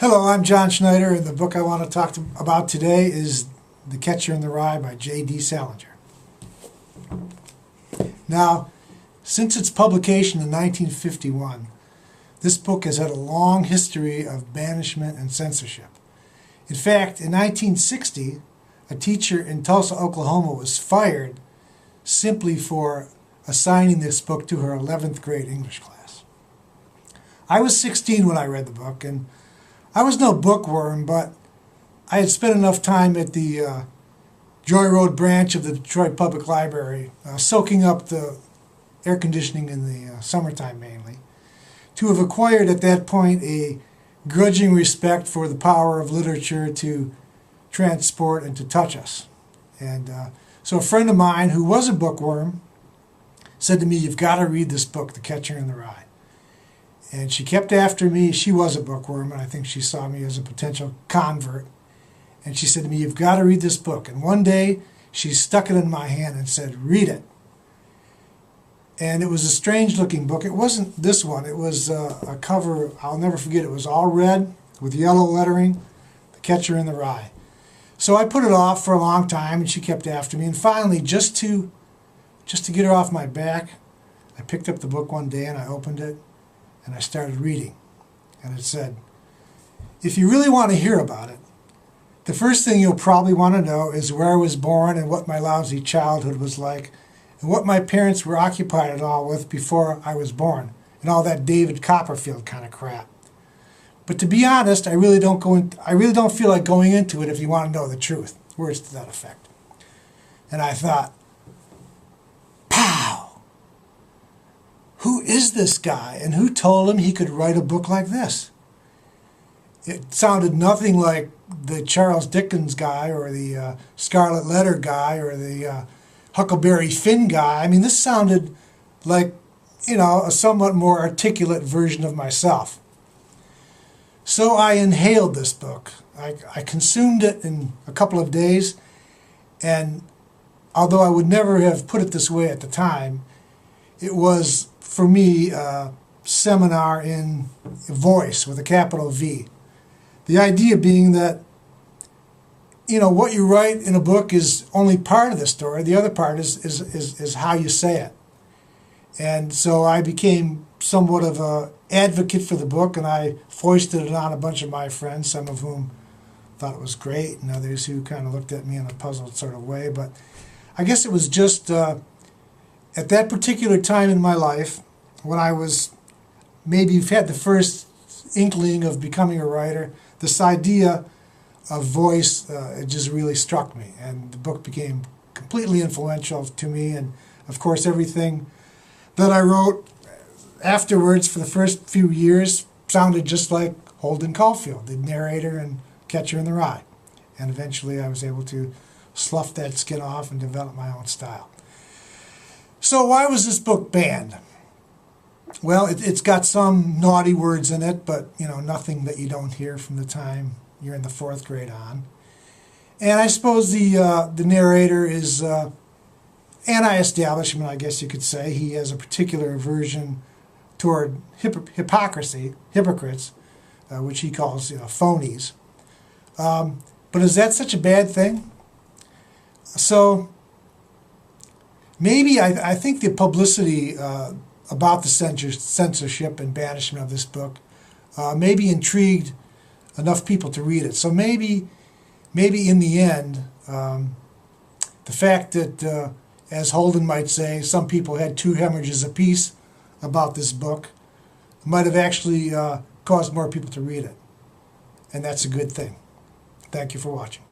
Hello, I'm John Schneider, and the book I want to talk about today is The Catcher in the Rye by J.D. Salinger. Now, since its publication in 1951, this book has had a long history of banishment and censorship. In fact, in 1960, a teacher in Tulsa, Oklahoma was fired simply for assigning this book to her 11th grade English class. I was 16 when I read the book, and I was no bookworm, but I had spent enough time at the Joy Road branch of the Detroit Public Library, soaking up the air conditioning in the summertime mainly, to have acquired at that point a grudging respect for the power of literature to transport and to touch us. And so a friend of mine who was a bookworm said to me, "You've got to read this book, The Catcher in the Rye." And she kept after me. She was a bookworm, and I think she saw me as a potential convert. And she said to me, "You've got to read this book." And one day, she stuck it in my hand and said, "Read it." And it was a strange-looking book. It wasn't this one. It was a cover, I'll never forget. It was all red with yellow lettering, The Catcher in the Rye. So I put it off for a long time, and she kept after me. And finally, just to get her off my back, I picked up the book one day, and I opened it. And I started reading, and it said, "If you really want to hear about it, the first thing you'll probably want to know is where I was born and what my lousy childhood was like, and what my parents were occupied at all with before I was born, and all that David Copperfield kind of crap. But to be honest, I really don't feel like going into it if you want to know the truth." Words to that effect. And I thought, pow! Who is this guy, and who told him he could write a book like this? It sounded nothing like the Charles Dickens guy, or the Scarlet Letter guy, or the Huckleberry Finn guy. I mean, this sounded like, a somewhat more articulate version of myself. So I inhaled this book. I consumed it in a couple of days, and although I would never have put it this way at the time, it was, for me, a seminar in voice with a capital V. The idea being that, what you write in a book is only part of the story. The other part is how you say it. And so I became somewhat of an advocate for the book, and I foisted it on a bunch of my friends, some of whom thought it was great, and others who kind of looked at me in a puzzled sort of way. But I guess it was just at that particular time in my life, when I was maybe had the first inkling of becoming a writer, this idea of voice, it just really struck me. And the book became completely influential to me. And of course, everything that I wrote afterwards for the first few years sounded just like Holden Caulfield, the narrator and Catcher in the Rye. And eventually I was able to slough that skin off and develop my own style. So why was this book banned? Well, it's got some naughty words in it, but nothing that you don't hear from the time you're in the 4th grade on. And I suppose the narrator is anti-establishment, I guess you could say. He has a particular aversion toward hypocrites, which he calls phonies. But is that such a bad thing? So maybe I think the publicity about the censorship and banishment of this book maybe intrigued enough people to read it. So maybe in the end, the fact that, as Holden might say, some people had 2 hemorrhages apiece about this book might have actually caused more people to read it. And that's a good thing. Thank you for watching.